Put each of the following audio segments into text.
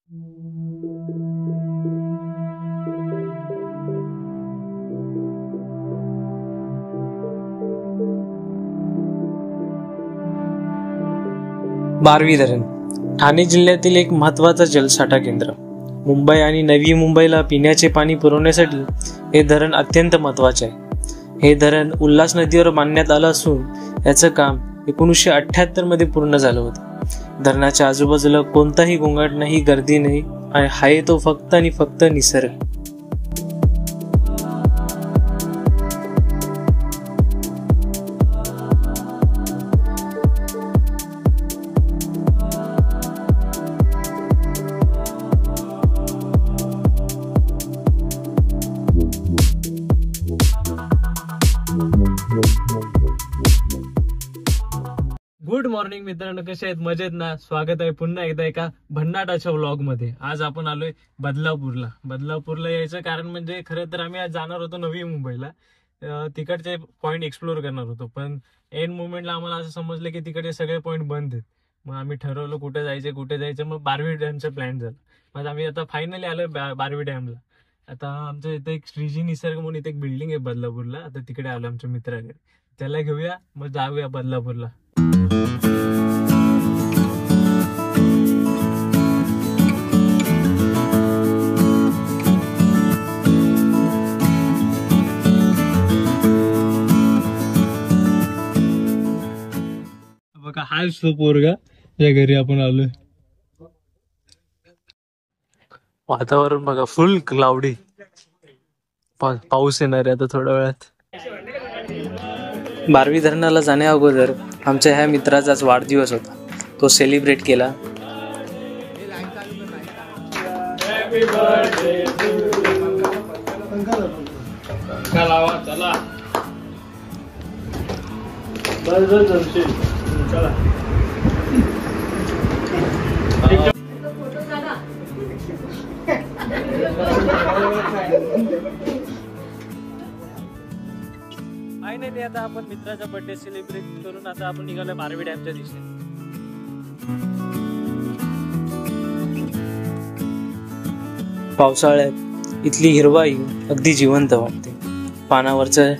बारवी धरण ठाणे जिल्ह्यातील एक महत्त्वाचं जलसाठा केंद्र. मुंबई आणि नवी मुंबईला पिण्याचे पाणी पुरवण्यासाठी हे धरण अत्यंत महत्त्वाचे आहे. हे धरण उल्हास नदीवर बांधण्यात आलं असून याचं काम 1978 मध्ये पूर्ण झालं होतं. धरणाच्या आजूबाजूला कोणताही गोंगाट नाही, गर्दी नाही आणि आहे तो फक्त आणि फक्त निसर्ग. गुड मॉर्निंग मित्रांनो, कसे आहेत? मजेत ना? स्वागत आहे पुन्हा एकदा एका भन्नाटाच्या व्लॉग मध्ये. आज आपण आलोय बदलापूरला यायचं कारण म्हणजे खरं तर आम्ही आज जाणार होतो नवी मुंबईला, तिकडचे पॉइंट एक्सप्लोर करणार होतो. पण एंड मुवमेंटला आम्हाला असं समजलं की तिकडे सगळे पॉइंट बंद आहेत. मग आम्ही ठरवलं कुठे जायचं. मग बारवी डॅमचा प्लॅन झाला. मग आम्ही आता फायनली आलोय बारवी डॅमला. आता आमच्या इथे एक श्रीजी निसर्ग म्हणून इथे एक बिल्डिंग आहे बदलापूरला. आता तिकडे आलो आमच्या मित्राकडे, त्याला घेऊया मग जाऊया बदलापूरला. बघा हाच तो पोरगा या घरी आपण आलोय. वातावरण बघा फुल क्लाउडी, पाऊस येणार आहे आता थोड्या वेळात. बारवी धरणाला जाण्या अगोदर आमच्या ह्या मित्राचा आज वाढदिवस होता, तो सेलिब्रेट केला. फायनली आता आपण मित्राचा बर्थडे सेलिब्रेट करून आता आपण निघालो बारवी डॅमच्या दिशेने. पावसाळ्यात इथली हिरवाई अगदी जिवंत वाटते. पानावरचं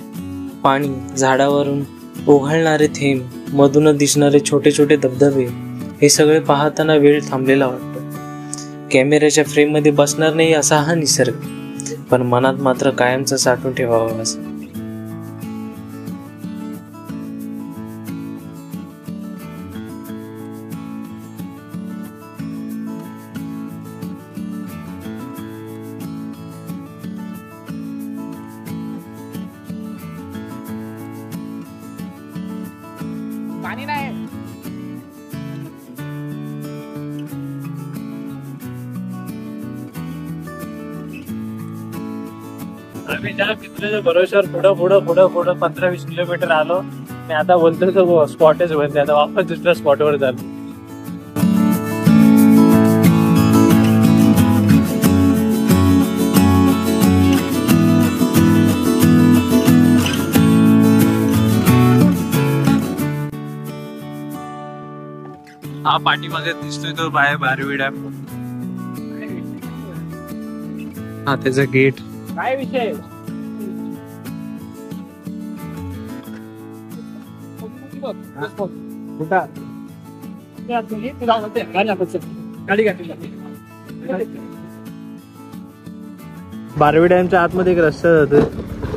पाणी, झाडावरून ओघळणारे थेंब, मधूनच दिसणारे छोटे छोटे धबधबे, हे सगळे पाहताना वेळ थांबलेला वाटतो. कॅमेऱ्याच्या फ्रेम मध्ये बसणार नाही असा हा निसर्ग, पण मनात मात्र कायमचा साठवून ठेवावा असं. पाणी नाही. आम्ही त्या मित्राच्या भरोश्यावर पुढं 15-20 किलोमीटर आलो आणि आता बोलतो तो स्पॉटच बनते. आता वापस दुसऱ्या स्पॉटवर झालो. हा पाठीमागे दिसतोय तो बारवी डॅम, हा त्याचा गेट. काय विषय? बारवी डॅमच्या आतमध्ये एक रस्ता जातोय,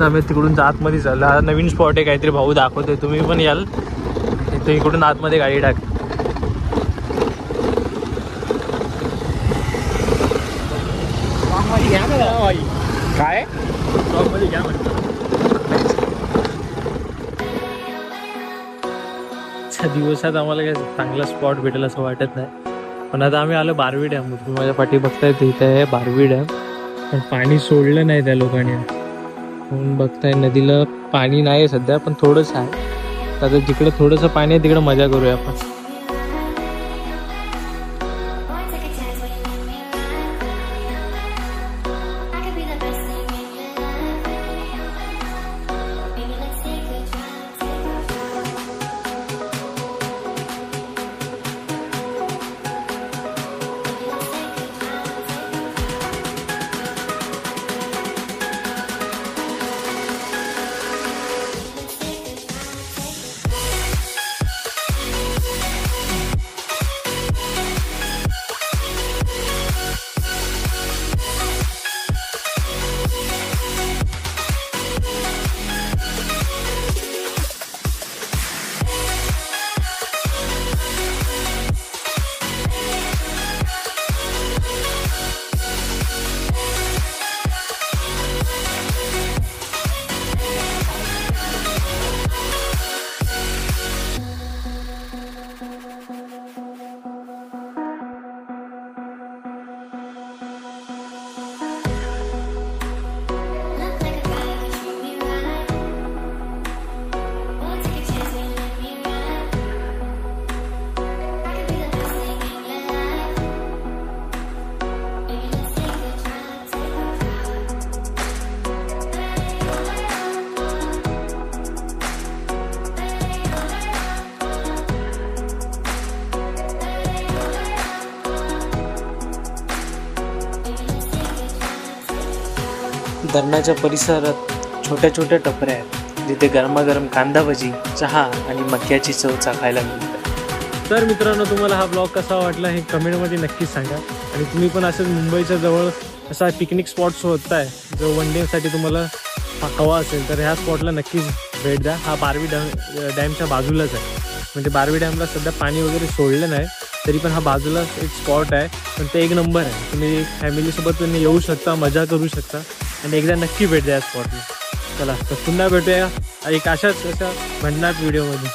आम्ही तिकडून आतमध्ये चाललो. हा नवीन स्पॉट आहे, काहीतरी भाऊ दाखवतोय, तुम्ही पण याल. इथे इकडून आतमध्ये गाडी टाक. काय दिवसात आम्हाला काय चांगला स्पॉट भेटेल असं वाटत नाही. पण आता आम्ही आलो बारवी डॅम. तुम्ही माझ्या पाठी बघताय इथे आहे बारवी डॅम, पण पाणी सोडलं नाही त्या लोकांनी. म्हणून बघताय नदीला पाणी नाही सध्या, पण थोडंच आहे. आता जिकडे थोडंसं पाणी आहे तिकडे मजा करूया आपण. धरणाच्या परिसरात छोट्या छोट्या टपऱ्या आहेत जिथे गरमागरम कांदा भजी, चहा आणि मक्याची चव चाखायला मिळते. तर मित्रांनो, तुम्हाला हा ब्लॉग कसा वाटला हे कमेंटमध्ये नक्कीच सांगा. आणि तुम्ही पण असंच मुंबईच्या जवळ असा पिकनिक स्पॉट शोधताय जो वन डेसाठी तुम्हाला हवा असेल तर ह्या स्पॉटला नक्कीच भेट द्या. हा बारवी डॅमच्या बाजूलाच आहे. म्हणजे बारवी डॅमला सध्या पाणी वगैरे सोडलं नाही तरी पण हा बाजूला एक स्पॉट आहे, पण ते एक नंबर आहे. तुम्ही फॅमिलीसोबत तुम्ही येऊ शकता, मजा करू शकता आणि एकदा नक्की भेट द्या या स्पॉटला. चला तर पुन्हा भेटूया एक अशाच भन्नाट व्हिडिओमध्ये.